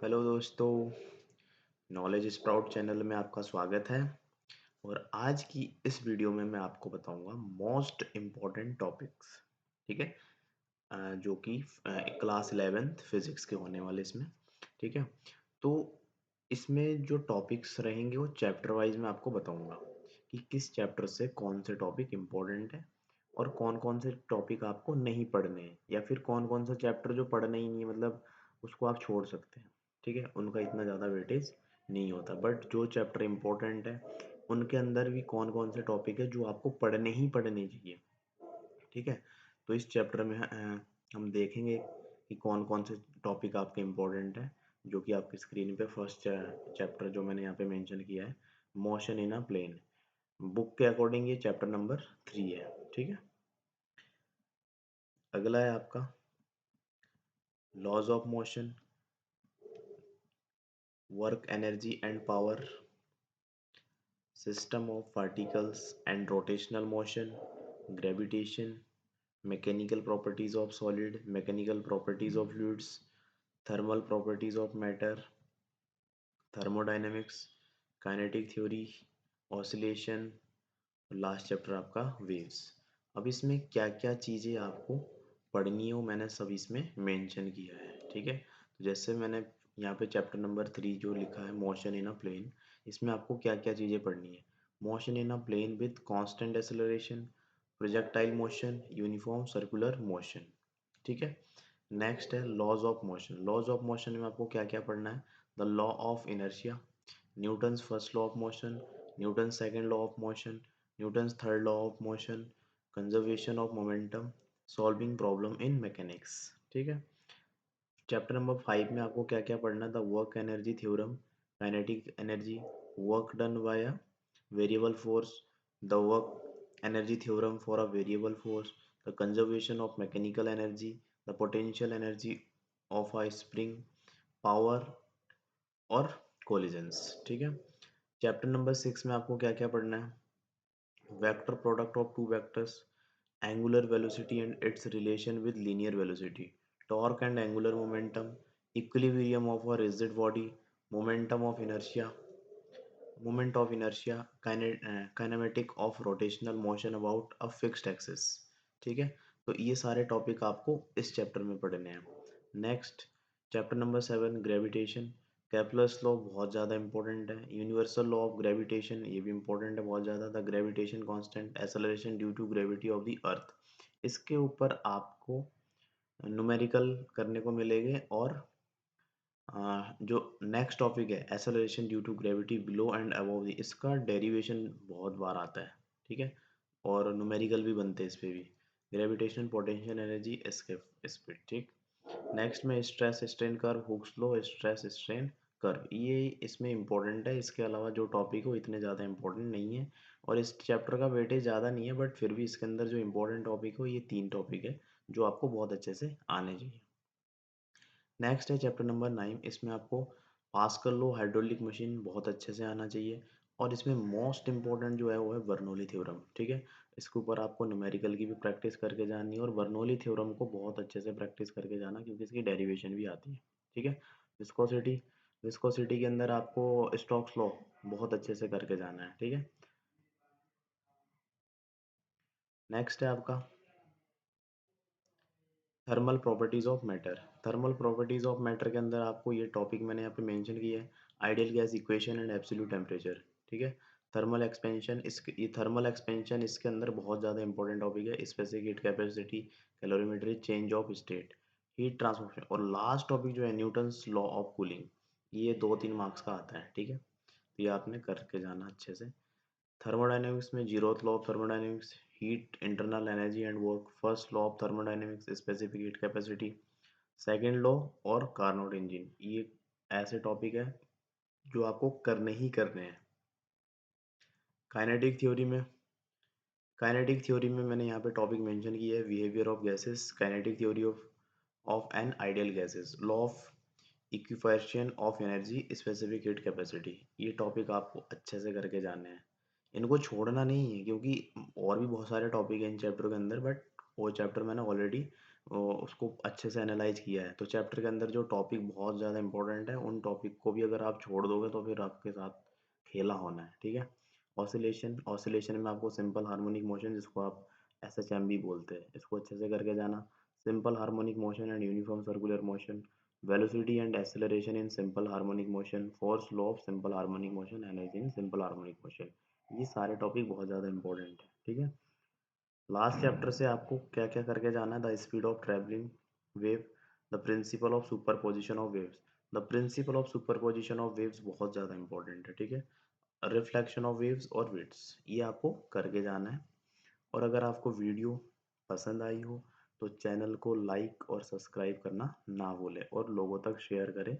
Hello दोस्तों, knowledge sprout channel में आपका स्वागत है। और आज की इस वीडियो में मैं आपको बताऊंगा मोस्ट इम्पॉर्टेंट टॉपिक्स। ठीक है। जो कि क्लास 11th फिजिक्स के होने वाले इसमें। ठीक है। तो इसमें जो टॉपिक्स रहेंगे वो चैप्टर वाइज मैं आपको बताऊंगा कि किस चैप्टर से कौन से टॉपिक इम्पोर्टेंट है और कौन कौन से टॉपिक आपको नहीं पढ़ने हैं, या फिर कौन कौन सा चैप्टर जो पढ़ना ही नहीं है, मतलब उसको आप छोड़ सकते हैं। ठीक है, उनका इतना ज़्यादा वेटेज नहीं होता, बट जो चैप्टर इम्पोर्टेंट है उनके अंदर भी कौन कौन से टॉपिक है जो आपको पढ़ने ही पढ़ने चाहिए। ठीक है। तो इस चैप्टर में हम देखेंगे कि कौन कौन से टॉपिक आपके इम्पोर्टेंट है, जो कि आपकी स्क्रीन पे फर्स्ट चैप्टर जो मैंने यहाँ पे मेंशन किया है, motion in a plane. Book के अकॉर्डिंग ये चैप्टर नंबर 3 है। ठीक है। अगला है आपका laws of motion, work energy and power, system of particles and rotational motion, gravitation, mechanical properties of solid, mechanical properties of fluids, thermal properties of matter, thermodynamics, kinetic theory, oscillation, last chapter आपका waves. अब इसमें क्या क्या चीज़ें आपको पढ़नी हो मैंने सब इसमें मेंशन किया है। ठीक है। तो जैसे मैंने यहाँ पे चैप्टर नंबर 3 जो लिखा है मोशन इन अ प्लेन, इसमें आपको क्या क्या चीज़ें पढ़नी है। Motion in a plane with constant acceleration, projectile motion, uniform circular motion. ठीक है। नेक्स्ट है laws of motion. Laws of motion में आपको क्या क्या पढ़ना है। The law of inertia, Newton's first law of motion, Newton second law of motion, Newton's third law of motion, conservation of momentum, solving problem in mechanics. ठीक है। Chapter number 5 में आपको क्या क्या पढ़ना है। The work energy theorem, kinetic energy, work done by a variable force, the work energy theorem for a variable force, the conservation of mechanical energy, the potential energy of a spring, power और collisions. ठीक है। Chapter number 6 में आपको क्या क्या पढ़ना है। Vector product of two vectors, angular velocity and it's relation with linear velocity, torque and angular momentum, equilibrium of a rigid body, momentum of inertia, moment of inertia, kinematic of rotational motion about a fixed axis. ठीक है। तो ये सारे topic आपको इस chapter में पढ़ने हैं। Next chapter number 7 gravitation, Kepler's law बहुत ज़्यादा इंपॉर्टेंट है, यूनिवर्सल लॉ ऑफ ग्रेविटेशन ये भी इंपॉर्टेंट है बहुत ज़्यादा, the gravitation constant, acceleration due to gravity of the earth. इसके ऊपर आपको न्यूमेरिकल करने को मिलेंगे। और जो नेक्स्ट टॉपिक है acceleration due to gravity below and above the, इसका डेरिवेशन बहुत बार आता है। ठीक है। और न्यूमेरिकल भी बनते हैं इस पे भी। Gravitation, potential energy, escape speed. ठीक। नेक्स्ट में stress strain curve, Hooke's law, stress strain curve, ये इसमें इंपॉर्टेंट है। इसके अलावा जो टॉपिक हो इतने ज़्यादा इंपॉर्टेंट नहीं है, और इस चैप्टर का वेटेज ज़्यादा नहीं है, बट फिर भी इसके अंदर जो इंपॉर्टेंट टॉपिक हो ये 3 टॉपिक है जो आपको बहुत अच्छे से आने चाहिए। नेक्स्ट है चैप्टर नंबर 9, इसमें आपको पास्कल लॉ, हाइड्रोलिक मशीन बहुत अच्छे से आना चाहिए। और इसमें मोस्ट इंपॉर्टेंट जो है वो है बर्नौली थ्योरम। ठीक है। इसके ऊपर आपको न्यूमेरिकल की भी प्रैक्टिस करके जानी है, और बर्नौली थ्योरम को बहुत अच्छे से प्रैक्टिस करके जाना, क्योंकि इसकी डेरिवेशन भी आती है। ठीक है। विस्कोसिटी, विस्कोसिटी के अंदर आपको स्टोक्स लॉ बहुत अच्छे से करके जाना है। ठीक है। नेक्स्ट है आपका thermal properties of matter. Thermal properties of matter के अंदर आपको ये टॉपिक मैंने यहाँ पे मेंशन किया है, ideal gas equation and absolute temperature. ठीक है। थर्मल एक्सपेंशन, इसके ये थर्मल एक्सपेंशन इसके अंदर बहुत ज़्यादा इंपॉर्टेंट टॉपिक है। Specific heat capacity, calorimetry, change of state, heat transfer. और लास्ट टॉपिक जो है न्यूटन्स लॉ ऑफ कूलिंग, ये 2-3 मार्क्स का आता है। ठीक है। तो ये आपने करके जाना अच्छे से। थर्मोडायनेमिक्स में zeroth law of thermodynamics, heat, internal energy and work, first law of thermodynamics, specific heat capacity, second law और कार्नोट इंजन, ये ऐसे टॉपिक है जो आपको करने ही करने हैं। काइनेटिक थ्योरी में, काइनेटिक थ्योरी में मैंने यहाँ पे टॉपिक मेंशन किया है, behaviour of gases, kinetic theory of an ideal gases, law of equipartition of energy, specific heat capacity. ये टॉपिक आपको अच्छे से करके जाने हैं, इनको छोड़ना नहीं है, क्योंकि और भी बहुत सारे टॉपिक हैं इन चैप्टर के अंदर, बट वो चैप्टर मैंने ऑलरेडी उसको अच्छे से एनालाइज किया है। तो चैप्टर के अंदर जो टॉपिक बहुत ज़्यादा इंपॉर्टेंट है, उन टॉपिक को भी अगर आप छोड़ दोगे तो फिर आपके साथ खेला होना है, ठीक है। ऑसिलेशन में आपको सिंपल हार्मोनिक मोशन, जिसको आप एसएचएम भी बोलते हैं, इसको अच्छे से करके जाना। Simple harmonic motion and uniform circular motion, velocity and acceleration in simple harmonic motion, force law of simple harmonic motion, energy in simple harmonic motion. ये सारे टॉपिक बहुत ज़्यादा इंपॉर्टेंट है, ठीक है। लास्ट चैप्टर से आपको क्या क्या करके जाना है? The speed of travelling wave, the principle of superposition of waves. The principle of superposition of waves बहुत ज़्यादा इंपॉर्टेंट है, ठीक है। रिफ्लेक्शन ऑफ वेव्स और विड्स, ये आपको करके जाना है। और अगर आपको वीडियो पसंद आई हो तो चैनल को लाइक और सब्सक्राइब करना ना भूलें और लोगों तक शेयर करें